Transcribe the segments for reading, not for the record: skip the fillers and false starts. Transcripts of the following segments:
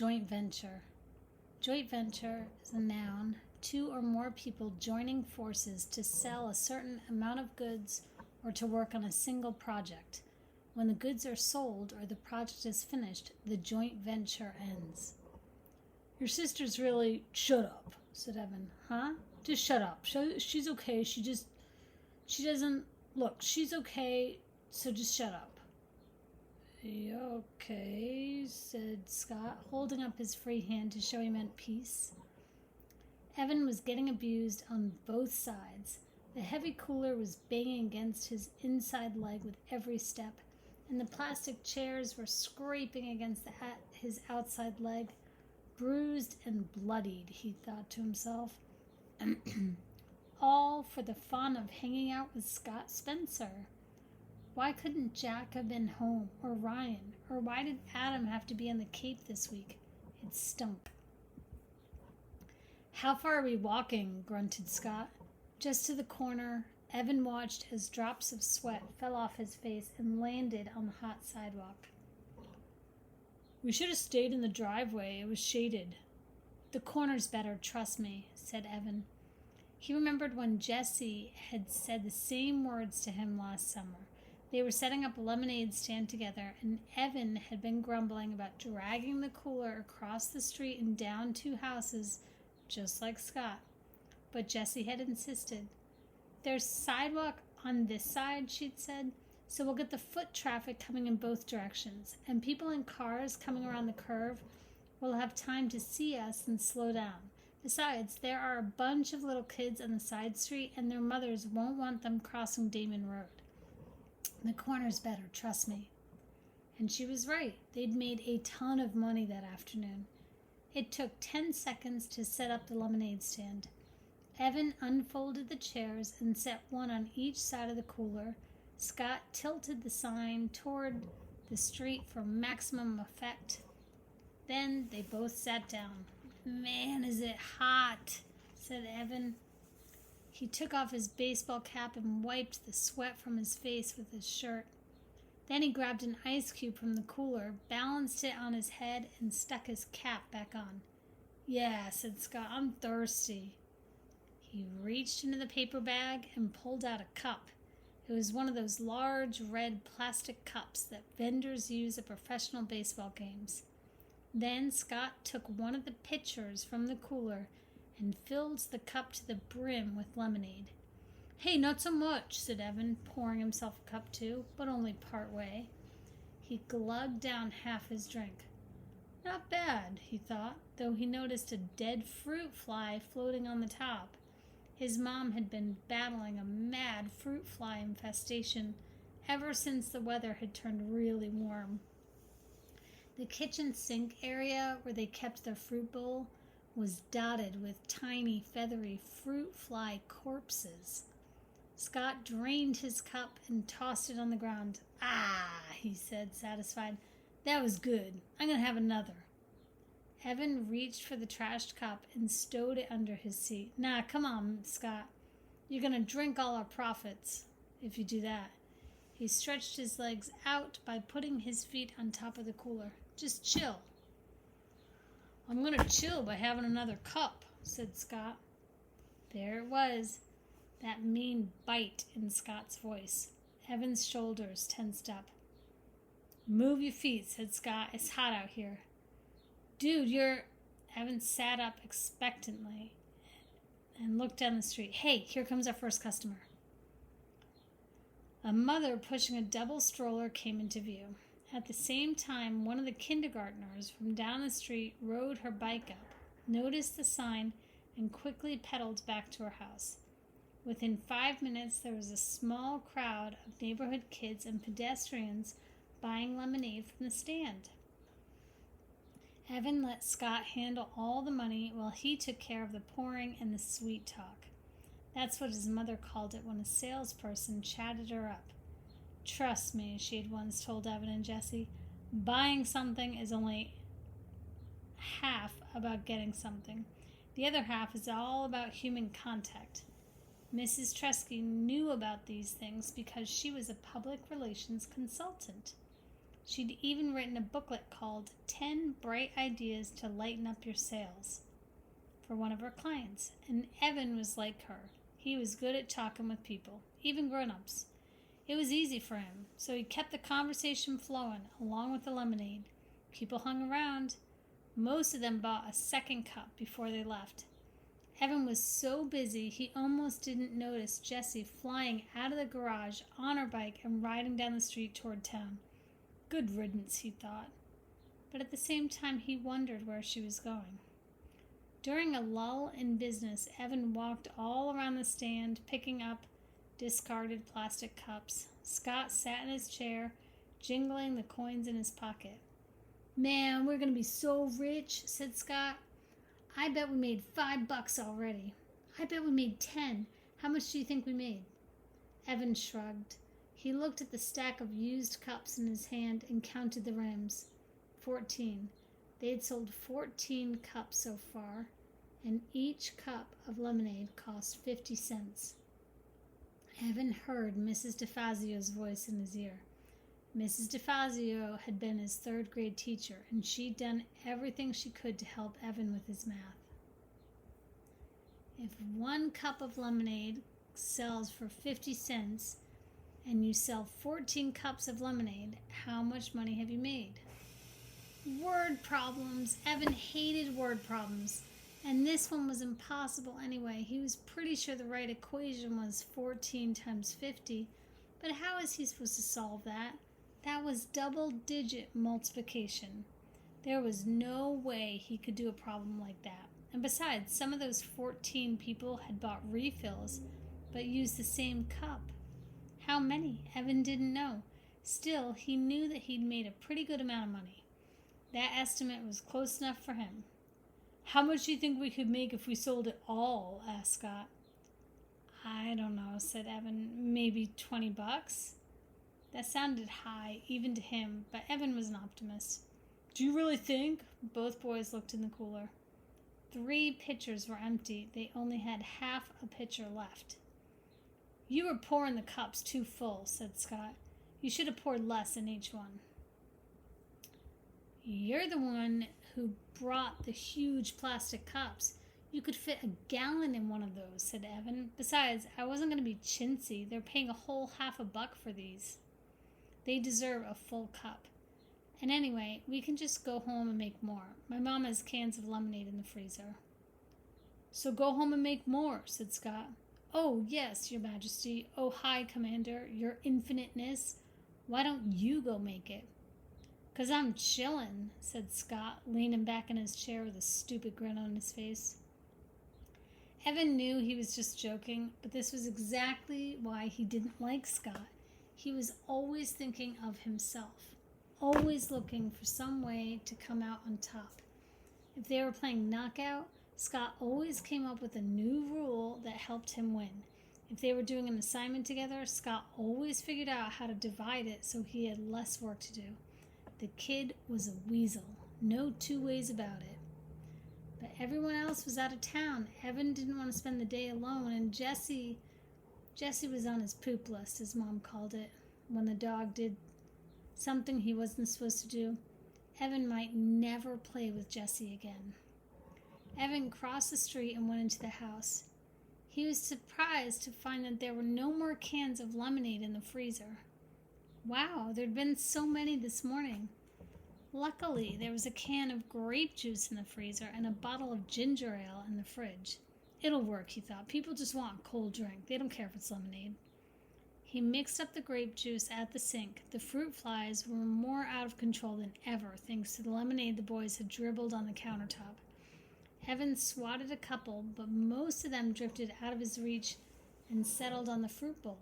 Joint venture. Joint venture is a noun. Two or more people joining forces to sell a certain amount of goods or to work on a single project. When the goods are sold or the project is finished, the joint venture ends. Your sister's really... Shut up, said Evan. Huh? Just shut up. She's okay. She doesn't... Look, she's okay, so just shut up. Okay, said Scott, holding up his free hand to show he meant peace. Evan was getting abused on both sides. The heavy cooler was banging against his inside leg with every step, and the plastic chairs were scraping against his outside leg. Bruised and bloodied, he thought to himself. All for the fun of hanging out with Scott Spencer. Why couldn't Jack have been home, or Ryan, or why did Adam have to be in the Cape this week? It stunk. How far are we walking? Grunted Scott. Just to the corner. Evan watched as drops of sweat fell off his face and landed on the hot sidewalk. We should have stayed in the driveway. It was shaded. The corner's better, trust me, said Evan. He remembered when Jessie had said the same words to him last summer. They were setting up a lemonade stand together, and Evan had been grumbling about dragging the cooler across the street and down two houses, just like Scott. But Jessie had insisted. There's sidewalk on this side, she'd said, so we'll get the foot traffic coming in both directions, and people in cars coming around the curve will have time to see us and slow down. Besides, there are a bunch of little kids on the side street, and their mothers won't want them crossing Damon Road. The corner's better, trust me. And she was right. They'd made a ton of money that afternoon. It took 10 seconds to set up the lemonade stand. Evan unfolded the chairs and set one on each side of the cooler. Scott tilted the sign toward the street for maximum effect. Then they both sat down. Man, is it hot, said Evan. He took off his baseball cap and wiped the sweat from his face with his shirt. Then he grabbed an ice cube from the cooler, balanced it on his head, and stuck his cap back on. Yeah, said Scott, I'm thirsty. He reached into the paper bag and pulled out a cup. It was one of those large red plastic cups that vendors use at professional baseball games. Then Scott took one of the pitchers from the cooler and filled the cup to the brim with lemonade. Hey, not so much, said Evan, pouring himself a cup too, but only part way. He glugged down half his drink. Not bad, he thought, though he noticed a dead fruit fly floating on the top. His mom had been battling a mad fruit fly infestation ever since the weather had turned really warm. The kitchen sink area where they kept their fruit bowl was dotted with tiny, feathery fruit fly corpses. Scott drained his cup and tossed it on the ground. Ah, he said, satisfied. That was good. I'm going to have another. Evan reached for the trashed cup and stowed it under his seat. Nah, come on, Scott. You're going to drink all our profits if you do that. He stretched his legs out by putting his feet on top of the cooler. Just chill. I'm going to chill by having another cup, said Scott. There it was, that mean bite in Scott's voice. Evan's shoulders tensed up. Move your feet, said Scott. It's hot out here. Dude, you're... Evan sat up expectantly and looked down the street. Hey, here comes our first customer. A mother pushing a double stroller came into view. At the same time, one of the kindergartners from down the street rode her bike up, noticed the sign, and quickly pedaled back to her house. Within 5 minutes, there was a small crowd of neighborhood kids and pedestrians buying lemonade from the stand. Evan let Scott handle all the money while he took care of the pouring and the sweet talk. That's what his mother called it when a salesperson chatted her up. Trust me, she had once told Evan and Jessie, buying something is only half about getting something. The other half is all about human contact. Mrs. Tresky knew about these things because she was a public relations consultant. She'd even written a booklet called 10 Bright Ideas to Lighten Up Your Sales for one of her clients, and Evan was like her. He was good at talking with people, even grown-ups. It was easy for him, so he kept the conversation flowing along with the lemonade. People hung around. Most of them bought a second cup before they left. Evan was so busy he almost didn't notice Jessie flying out of the garage on her bike and riding down the street toward town. Good riddance, he thought. But at the same time, he wondered where she was going. During a lull in business, Evan walked all around the stand, picking up discarded plastic cups. Scott sat in his chair, jingling the coins in his pocket. "Man, we're going to be so rich," said Scott. "I bet we made $5 already." "I bet we made 10. How much do you think we made?" Evan shrugged. He looked at the stack of used cups in his hand and counted the rims. 14. They had sold 14 cups so far, and each cup of lemonade cost 50 cents. Evan heard Mrs. DeFazio's voice in his ear. Mrs. DeFazio had been his third-grade teacher, and she'd done everything she could to help Evan with his math. If 1 cup of lemonade sells for 50 cents and you sell 14 cups of lemonade, how much money have you made? Word problems. Evan hated word problems, and this one was impossible anyway. He was pretty sure the right equation was 14 times 50, but how is he supposed to solve that? That was double-digit multiplication. There was no way he could do a problem like that. And besides, some of those 14 people had bought refills, but used the same cup. How many? Evan didn't know. Still, he knew that he'd made a pretty good amount of money. That estimate was close enough for him. "How much do you think we could make if we sold it all?" asked Scott. "I don't know," said Evan. "Maybe $20? That sounded high, even to him, but Evan was an optimist. "Do you really think?" Both boys looked in the cooler. 3 pitchers were empty. They only had half a pitcher left. "You were pouring the cups too full," said Scott. "You should have poured less in each one." "You're the one who brought the huge plastic cups. You could fit a gallon in one of those," said Evan. "Besides, I wasn't going to be chintzy. They're paying a whole $50 for these. They deserve a full cup. And anyway, we can just go home and make more. My mom has cans of lemonade in the freezer." "So go home and make more," said Scott. "Oh, yes, Your Majesty. Oh, hi, Commander, Your Infiniteness. Why don't you go make it?" "'Cause I'm chillin'," said Scott, leaning back in his chair with a stupid grin on his face. Evan knew he was just joking, but this was exactly why he didn't like Scott. He was always thinking of himself, always looking for some way to come out on top. If they were playing knockout, Scott always came up with a new rule that helped him win. If they were doing an assignment together, Scott always figured out how to divide it so he had less work to do. The kid was a weasel, no 2 ways about it. But everyone else was out of town. Evan didn't want to spend the day alone, and Jessie was on his poop list, as Mom called it, when the dog did something he wasn't supposed to do. Evan might never play with Jessie again. Evan crossed the street and went into the house. He was surprised to find that there were no more cans of lemonade in the freezer. Wow, there'd been so many this morning. Luckily, there was a can of grape juice in the freezer and a bottle of ginger ale in the fridge. It'll work, he thought. People just want a cold drink. They don't care if it's lemonade. He mixed up the grape juice at the sink. The fruit flies were more out of control than ever, thanks to the lemonade the boys had dribbled on the countertop. Evan swatted a couple, but most of them drifted out of his reach and settled on the fruit bowl.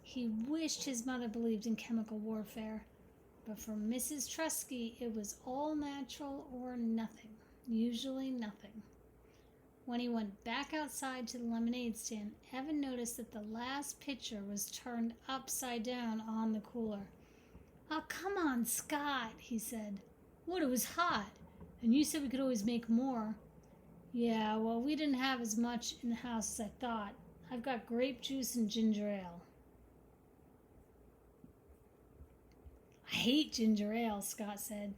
He wished his mother believed in chemical warfare, but for Mrs. Trusky, it was all natural or nothing, usually nothing. When he went back outside to the lemonade stand, Evan noticed that the last pitcher was turned upside down on the cooler. "Oh, come on, Scott," he said. "What, it was hot? And you said we could always make more." "Yeah, well, we didn't have as much in the house as I thought. I've got grape juice and ginger ale." I hate ginger ale, Scott said.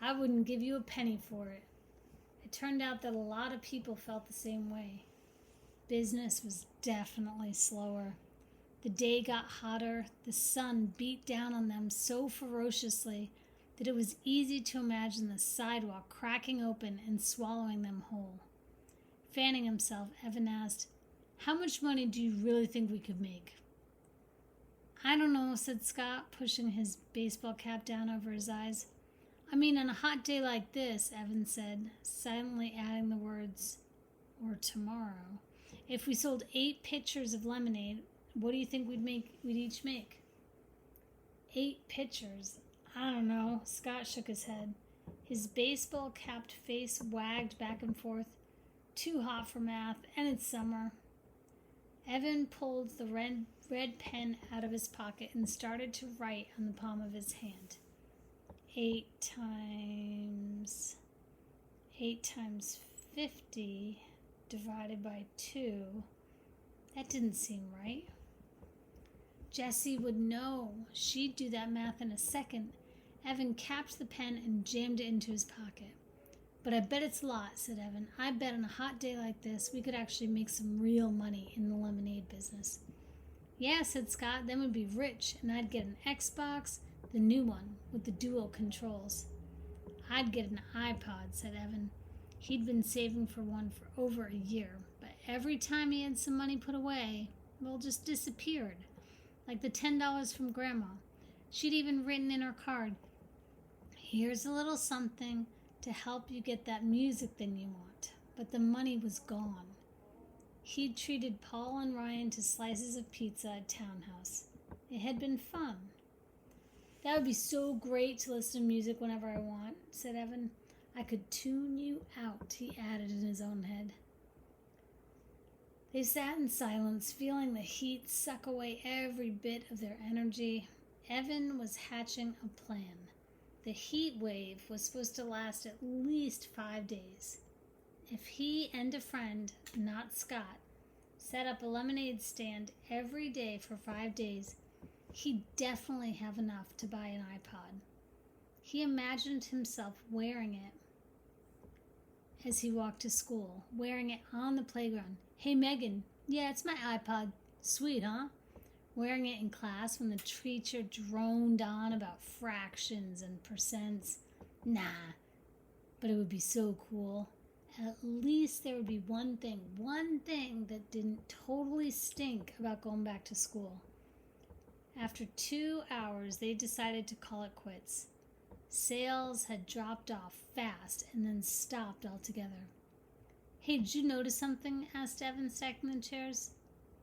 I wouldn't give you a penny for it. It turned out that a lot of people felt the same way. Business was definitely slower. The day got hotter. The sun beat down on them so ferociously that it was easy to imagine the sidewalk cracking open and swallowing them whole. Fanning himself, Evan asked, "How much money do you really think we could make?" "I don't know," said Scott, pushing his baseball cap down over his eyes. "I mean, on a hot day like this," Evan said, silently adding the words, "or tomorrow. If we sold 8 pitchers of lemonade, what do you think we'd each make?" 8 pitchers? I don't know. Scott shook his head. His baseball-capped face wagged back and forth. Too hot for math, and it's summer. Evan pulled the red pen out of his pocket and started to write on the palm of his hand. 8 times 50 divided by 2. That didn't seem right. Jessie would know. She'd do that math in a second. Evan capped the pen and jammed it into his pocket. "But I bet it's a lot," said Evan. "I bet on a hot day like this, we could actually make some real money in the lemonade business." "Yeah," said Scott, "then we'd be rich, and I'd get an Xbox, the new one, with the dual controls." "I'd get an iPod," said Evan. He'd been saving for one for over a year, but every time he had some money put away, well, just disappeared. Like the $10 from Grandma. She'd even written in her card, "Here's a little something to help you get that music thing you want." But the money was gone. He'd treated Paul and Ryan to slices of pizza at Townhouse. It had been fun. "That would be so great to listen to music whenever I want," said Evan. "I could tune you out," he added in his own head. They sat in silence, feeling the heat suck away every bit of their energy. Evan was hatching a plan. The heat wave was supposed to last at least 5 days. If he and a friend, not Scott, set up a lemonade stand every day for 5 days, he'd definitely have enough to buy an iPod. He imagined himself wearing it as he walked to school, wearing it on the playground. "Hey, Megan, yeah, it's my iPod. Sweet, huh?" Wearing it in class when the teacher droned on about fractions and percents. Nah, but it would be so cool. At least there would be one thing that didn't totally stink about going back to school. After 2 hours, they decided to call it quits. Sales had dropped off fast and then stopped altogether. "Hey, did you notice something?" asked Evan, stacking the chairs.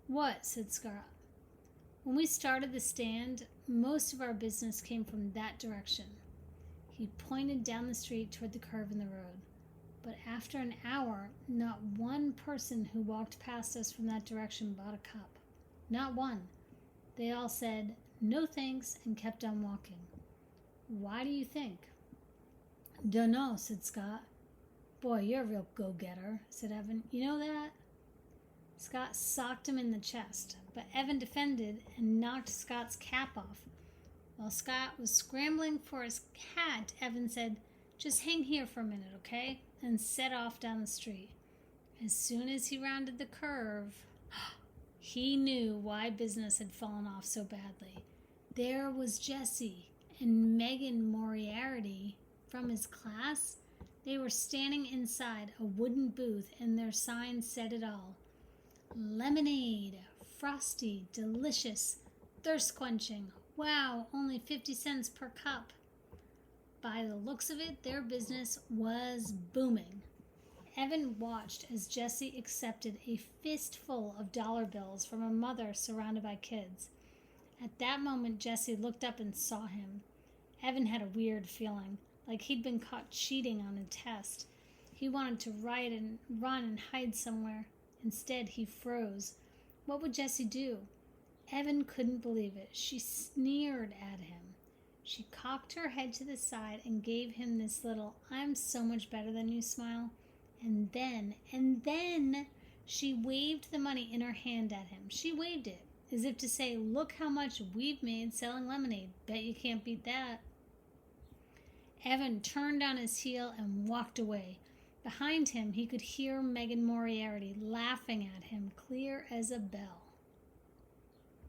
"What?" said Scott. "When we started the stand, most of our business came from that direction." He pointed down the street toward the curve in the road. "But after an hour, not one person who walked past us from that direction bought a cup. Not one. They all said, 'No thanks,' and kept on walking." "Why do you think?" "Dunno," said Scott. "Boy, you're a real go-getter," said Evan. "You know that?" Scott socked him in the chest, but Evan defended and knocked Scott's cap off. While Scott was scrambling for his hat, Evan said, "Just hang here for a minute, okay?" and set off down the street. As soon as he rounded the curve, he knew why business had fallen off so badly. There was Jessie and Megan Moriarty from his class. They were standing inside a wooden booth, and their sign said it all. "Lemonade, frosty, delicious, thirst-quenching. Wow, only 50 cents per cup." By the looks of it, their business was booming. Evan watched as Jessie accepted a fistful of dollar bills from a mother surrounded by kids. At that moment, Jessie looked up and saw him. Evan had a weird feeling, like he'd been caught cheating on a test. He wanted to run and hide somewhere. Instead, he froze. What would Jessie do? Evan couldn't believe it. She sneered at him. She cocked her head to the side and gave him this little "I'm so much better than you" smile. And then she waved the money in her hand at him. She waved it, as if to say, "Look how much we've made selling lemonade. Bet you can't beat that." Evan turned on his heel and walked away. Behind him, he could hear Megan Moriarty laughing at him clear as a bell.